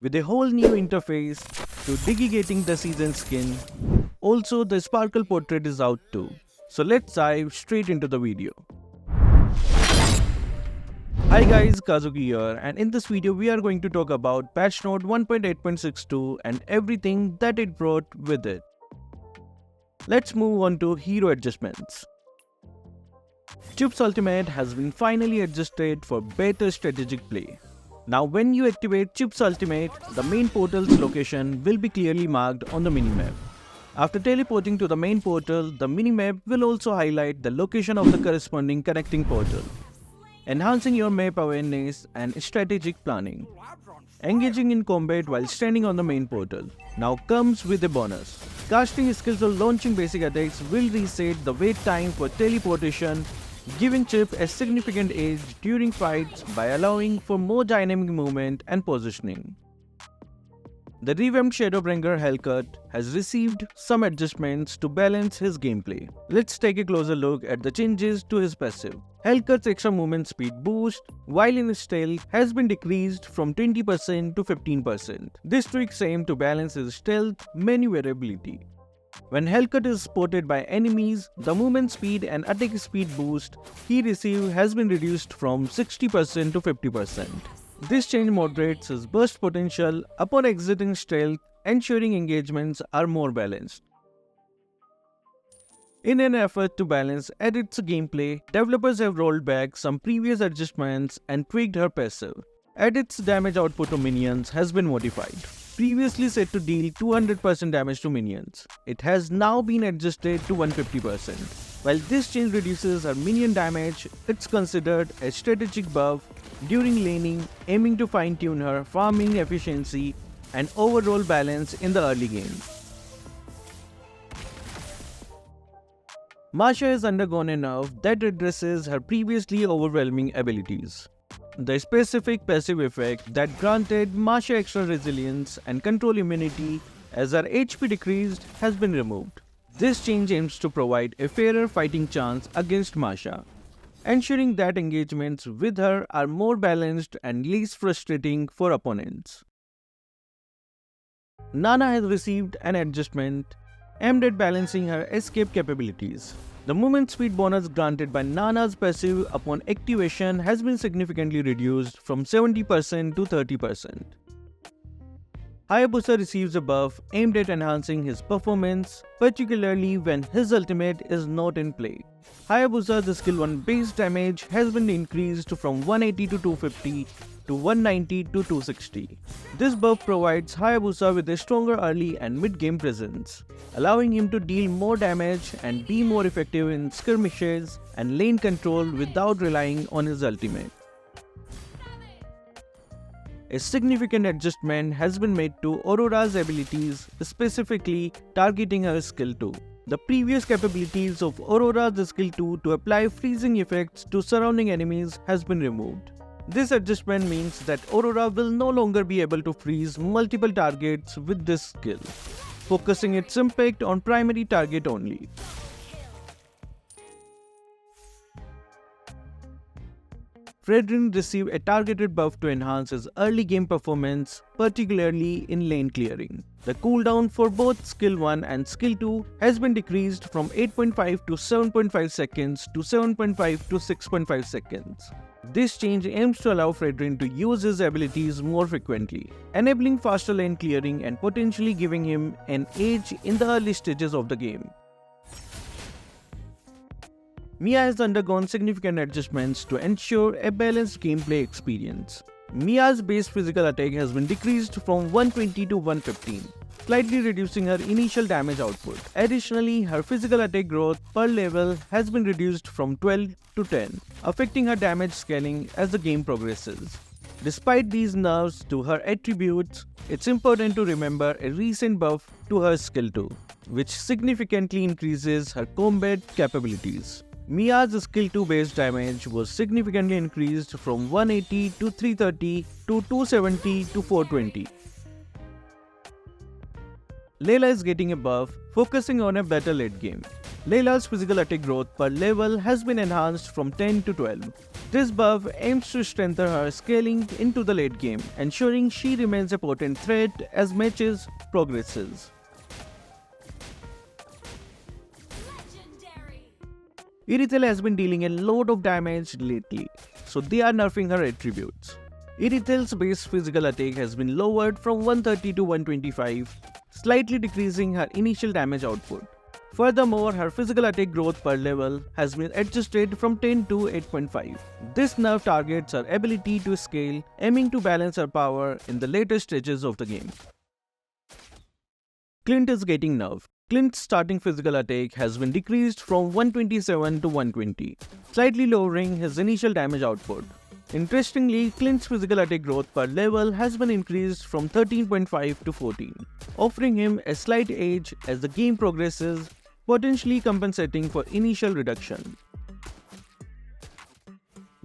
with a whole new interface to digitating the season skin. Also, the Sparkle portrait is out too. So let's dive straight into the video. Hi guys, Kazuki here, and in this video we are going to talk about patch note 1.8.62 and everything that it brought with it. Let's move on to hero adjustments. Chip's ultimate has been finally adjusted for better strategic play. Now when you activate Chip's ultimate, the main portal's location will be clearly marked on the minimap. After teleporting to the main portal, the minimap will also highlight the location of the corresponding connecting portal, enhancing your map awareness and strategic planning. Engaging in combat while standing on the main portal now comes with a bonus. Casting skills or launching basic attacks will reset the wait time for teleportation, giving Chip a significant edge during fights by allowing for more dynamic movement and positioning. The revamped Shadowbringer Hellcut has received some adjustments to balance his gameplay. Let's take a closer look at the changes to his passive. Hellcut's extra movement speed boost, while in stealth, has been decreased from 20% to 15%. This tweak aims to balance his stealth maneuverability. When Hellcut is spotted by enemies, the movement speed and attack speed boost he receives has been reduced from 60% to 50%. This change moderates his burst potential upon exiting stealth, ensuring engagements are more balanced. In an effort to balance Edith's gameplay, developers have rolled back some previous adjustments and tweaked her passive. Edith's damage output to minions has been modified. Previously set to deal 200% damage to minions, it has now been adjusted to 150%. While this change reduces her minion damage, it's considered a strategic buff during laning, aiming to fine-tune her farming efficiency and overall balance in the early game. Masha has undergone a nerf that addresses her previously overwhelming abilities. The specific passive effect that granted Masha extra resilience and control immunity as her HP decreased has been removed. This change aims to provide a fairer fighting chance against Masha, ensuring that engagements with her are more balanced and less frustrating for opponents. Nana has received an adjustment aimed at balancing her escape capabilities. The movement speed bonus granted by Nana's passive upon activation has been significantly reduced from 70% to 30%. Hayabusa receives a buff aimed at enhancing his performance, particularly when his ultimate is not in play. Hayabusa's skill 1 base damage has been increased from 180 to 250 to 190 to 260. This buff provides Hayabusa with a stronger early and mid-game presence, allowing him to deal more damage and be more effective in skirmishes and lane control without relying on his ultimate. A significant adjustment has been made to Aurora's abilities, specifically targeting her skill 2. The previous capabilities of Aurora's skill 2 to apply freezing effects to surrounding enemies has been removed. This adjustment means that Aurora will no longer be able to freeze multiple targets with this skill, focusing its impact on primary target only. Fredrin received a targeted buff to enhance his early game performance, particularly in lane clearing. The cooldown for both skill 1 and skill 2 has been decreased from 8.5 to 7.5 seconds to 7.5 to 6.5 seconds. This change aims to allow Fredrin to use his abilities more frequently, enabling faster lane clearing and potentially giving him an edge in the early stages of the game. Mia has undergone significant adjustments to ensure a balanced gameplay experience. Mia's base physical attack has been decreased from 120 to 115, slightly reducing her initial damage output. Additionally, her physical attack growth per level has been reduced from 12 to 10, affecting her damage scaling as the game progresses. Despite these nerfs to her attributes, it's important to remember a recent buff to her skill 2, which significantly increases her combat capabilities. Mia's skill 2 base damage was significantly increased from 180 to 330 to 270 to 420. Layla is getting a buff, focusing on a better late game. Layla's physical attack growth per level has been enhanced from 10 to 12. This buff aims to strengthen her scaling into the late game, ensuring she remains a potent threat as matches progresses. Irithel has been dealing a lot of damage lately, so they are nerfing her attributes. Irithel's base physical attack has been lowered from 130 to 125, slightly decreasing her initial damage output. Furthermore, her physical attack growth per level has been adjusted from 10 to 8.5. This nerf targets her ability to scale, aiming to balance her power in the later stages of the game. Clint is getting nerfed. Clint's starting physical attack has been decreased from 127 to 120, slightly lowering his initial damage output. Interestingly, Clint's physical attack growth per level has been increased from 13.5 to 14, offering him a slight edge as the game progresses, potentially compensating for initial reduction.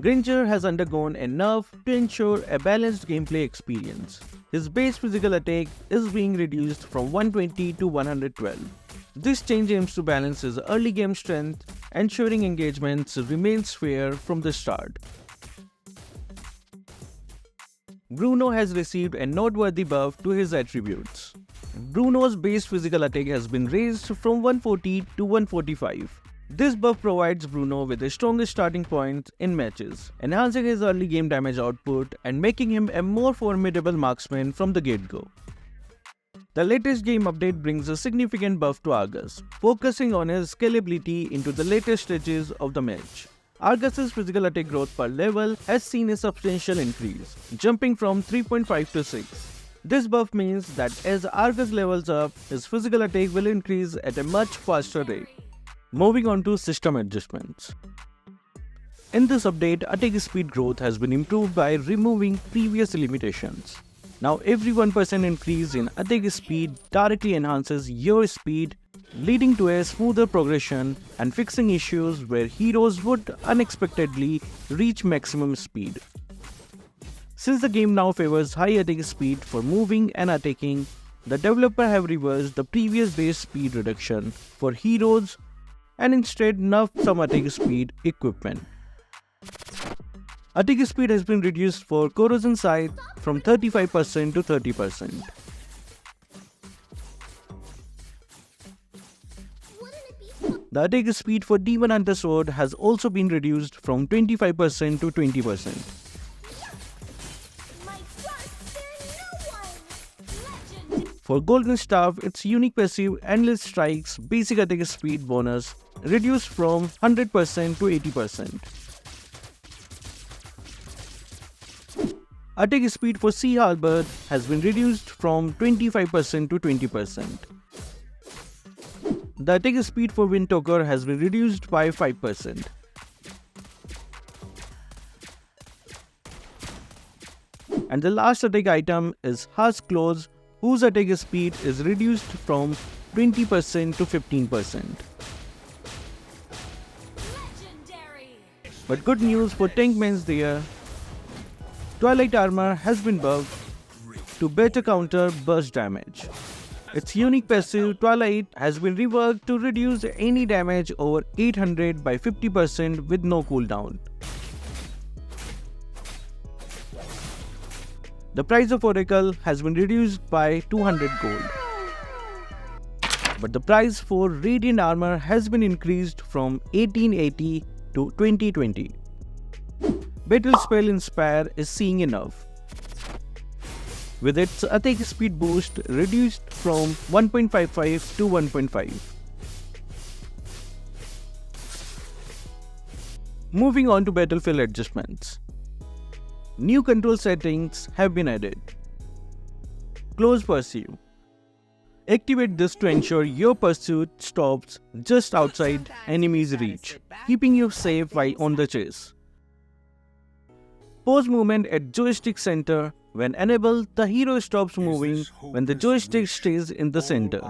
Granger has undergone a nerf to ensure a balanced gameplay experience. His base physical attack is being reduced from 120 to 112. This change aims to balance his early game strength, ensuring engagements remains fair from the start. Bruno has received a noteworthy buff to his attributes. Bruno's base physical attack has been raised from 140 to 145. This buff provides Bruno with a stronger starting point in matches, enhancing his early game damage output and making him a more formidable marksman from the get-go. The latest game update brings a significant buff to Argus, focusing on his scalability into the later stages of the match. Argus's physical attack growth per level has seen a substantial increase, jumping from 3.5 to 6. This buff means that as Argus levels up, his physical attack will increase at a much faster rate. Moving on to system adjustments. In this update, attack speed growth has been improved by removing previous limitations. Now every 1% increase in attack speed directly enhances your speed, leading to a smoother progression and fixing issues where heroes would unexpectedly reach maximum speed. Since the game now favors high attack speed for moving and attacking, the developer have reversed the previous base speed reduction for heroes and instead nerfed some attack speed equipment. Attack speed has been reduced for Corrosion Scythe from 35% to 30%. The attack speed for Demon Hunter Sword has also been reduced from 25% to 20%. For Golden Staff, its unique passive Endless Strike's basic attack speed bonus reduced from 100% to 80%. Attack speed for Sea Halberd has been reduced from 25% to 20%. The attack speed for Windtalker has been reduced by 5%. And the last attack item is Husk Claws, whose attack speed is reduced from 20% to 15%. But good news for tank mains there. Twilight Armor has been buffed to better counter burst damage. Its unique passive Twilight has been reworked to reduce any damage over 800 by 50% with no cooldown. The price of Oracle has been reduced by 200 gold. But the price for Radiant Armor has been increased from 1880 to 2020. Battle Spell Inspire is seeing enough, with its attack speed boost reduced from 1.55 to 1.5. Moving on to battlefield adjustments. New control settings have been added. Close Pursuit. Activate this to ensure your pursuit stops just outside enemy's reach, keeping you safe while on the chase. Pause movement at joystick center. When enabled, the hero stops moving when the joystick stays in the center.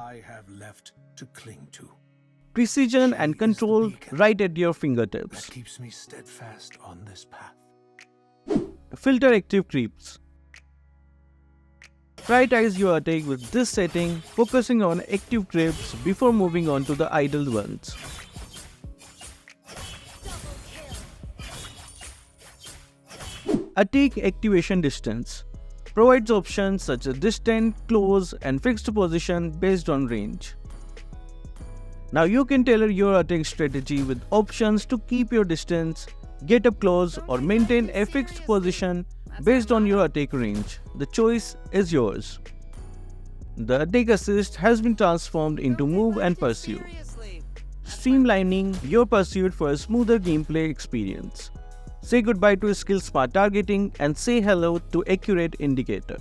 Precision and control right at your fingertips. Keeps me steadfast on this path. Filter active creeps. Prioritize your attack with this setting, focusing on active creeps before moving on to the idle ones. Attack activation distance provides options such as distant, close, and fixed position based on range. Now you can tailor your attack strategy with options to keep your distance, get up close, or maintain a fixed position based on your attack range. The choice is yours. The attack assist has been transformed into move and pursue, streamlining your pursuit for a smoother gameplay experience. Say goodbye to skill smart targeting and say hello to accurate indicator.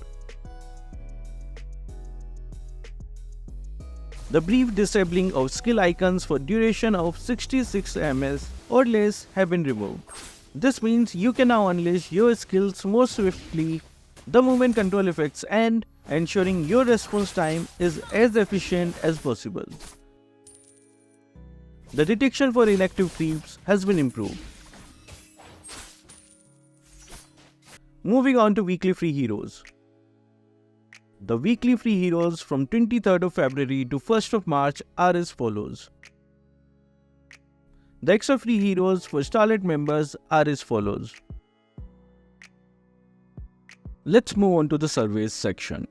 The brief disabling of skill icons for duration of 66 ms or less have been removed. This means you can now unleash your skills more swiftly, the movement control effects, and ensuring your response time is as efficient as possible. The detection for inactive creeps has been improved. Moving on to weekly free heroes. The weekly free heroes from 23rd of February to 1st of March are as follows. The extra free heroes for Starlight members are as follows. Let's move on to the surveys section.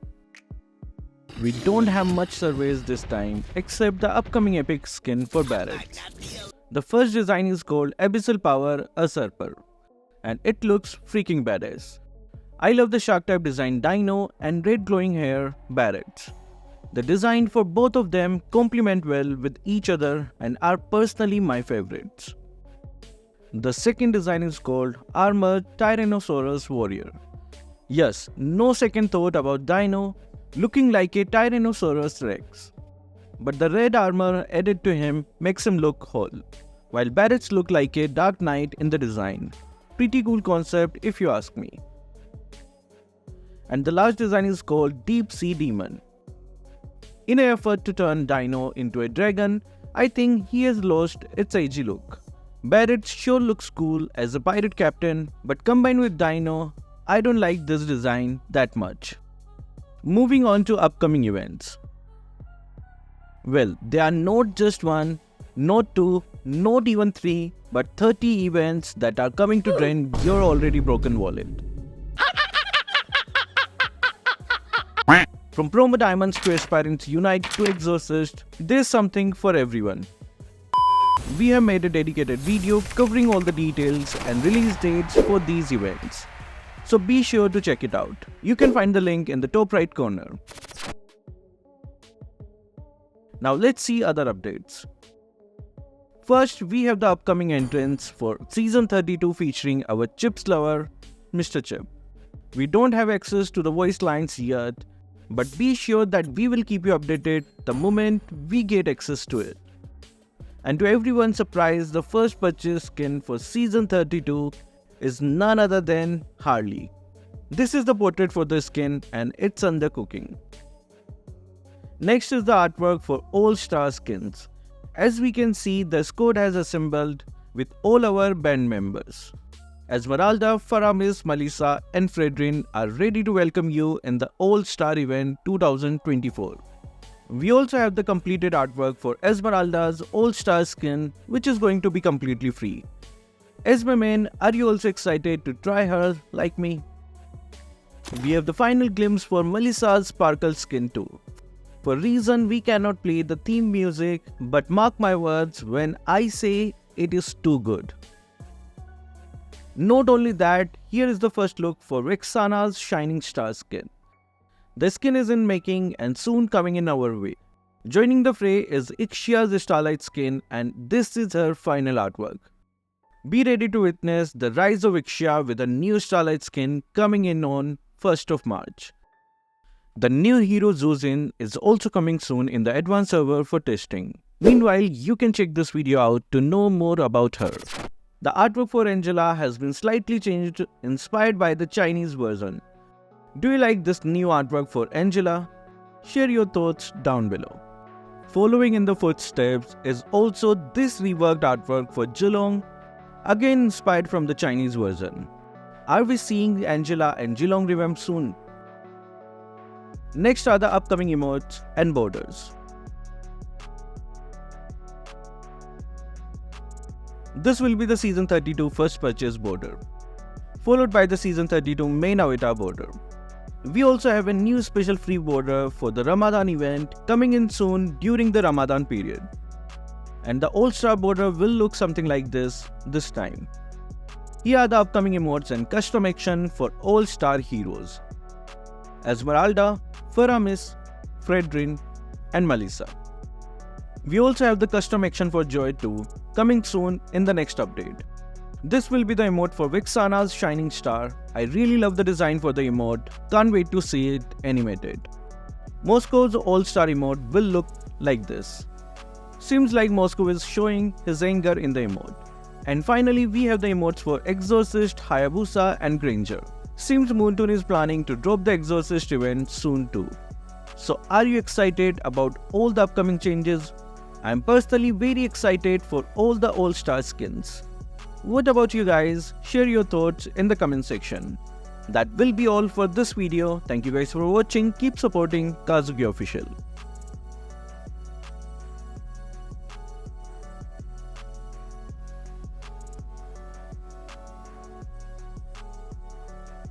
We don't have much surveys this time except the upcoming epic skin for Barrett. The first design is called Abyssal Power Usurper, and it looks freaking badass. I love the shark type design Dino and red glowing hair Barrett. The design for both of them complement well with each other and are personally my favorites. The second design is called Armored Tyrannosaurus Warrior. Yes, no second thought about Dino looking like a Tyrannosaurus Rex. But the red armor added to him makes him look whole, while Barrett's look like a Dark Knight in the design. Pretty cool concept if you ask me. And the last design is called Deep Sea Demon. In an effort to turn Dino into a dragon, I think he has lost its edgy look. Barrett sure looks cool as a pirate captain, but combined with Dino, I don't like this design that much. Moving on to upcoming events. Well, there are not just one, not two, not even three, but 30 events that are coming to drain your already broken wallet. From promo diamonds to aspirants unite to exorcist, there's something for everyone. We have made a dedicated video covering all the details and release dates for these events. So be sure to check it out. You can find the link in the top right corner. Now let's see other updates. First, we have the upcoming entrance for Season 32 featuring our Chips lover, Mr. Chip. We don't have access to the voice lines yet, but be sure that we will keep you updated the moment we get access to it. And to everyone's surprise, the first purchase skin for Season 32 is none other than Harley. This is the portrait for the skin and it's under cooking. Next is the artwork for all star skins. As we can see, the squad has assembled with all our band members. Esmeralda, Faramis, Melissa and Fredrin are ready to welcome you in the All-Star Event 2024. We also have the completed artwork for Esmeralda's All-Star skin, which is going to be completely free. Esme main, are you also excited to try her like me? We have the final glimpse for Melissa's Sparkle skin too. For reason we cannot play the theme music, but mark my words when I say it is too good. Not only that, here is the first look for Vexana's Shining Star skin. The skin is in making and soon coming in our way. Joining the fray is Ixia's Starlight skin and this is her final artwork. Be ready to witness the rise of Ixia with a new Starlight skin coming in on 1st of March. The new hero Zuzin is also coming soon in the advanced server for testing. Meanwhile, you can check this video out to know more about her. The artwork for Angela has been slightly changed, inspired by the Chinese version. Do you like this new artwork for Angela? Share your thoughts down below. Following in the footsteps is also this reworked artwork for Zilong, again inspired from the Chinese version. Are we seeing Angela and Zilong revamp soon? Next are the upcoming emotes and borders. This will be the Season 32 first purchase border. followed by the Season 32 main avatar border. We also have a new special free border for the Ramadan event coming in soon during the Ramadan period. And the All-Star border will look something like this time. Here are the upcoming emotes and custom action for All-Star heroes: Esmeralda, Faramis, Fredrin, and Melissa. We also have the custom action for Joy 2 coming soon in the next update. This will be the emote for Vixana's Shining Star. I really love the design for the emote, can't wait to see it animated. Moscow's All-Star emote will look like this. Seems like Moscow is showing his anger in the emote. And finally, we have the emotes for Exorcist, Hayabusa, and Granger. Seems Moontoon is planning to drop the Exorcist event soon too. So are you excited about all the upcoming changes? I am personally very excited for all the All-Star skins. What about you guys? Share your thoughts in the comment section. That will be all for this video. Thank you guys for watching. Keep supporting Kazuki Official.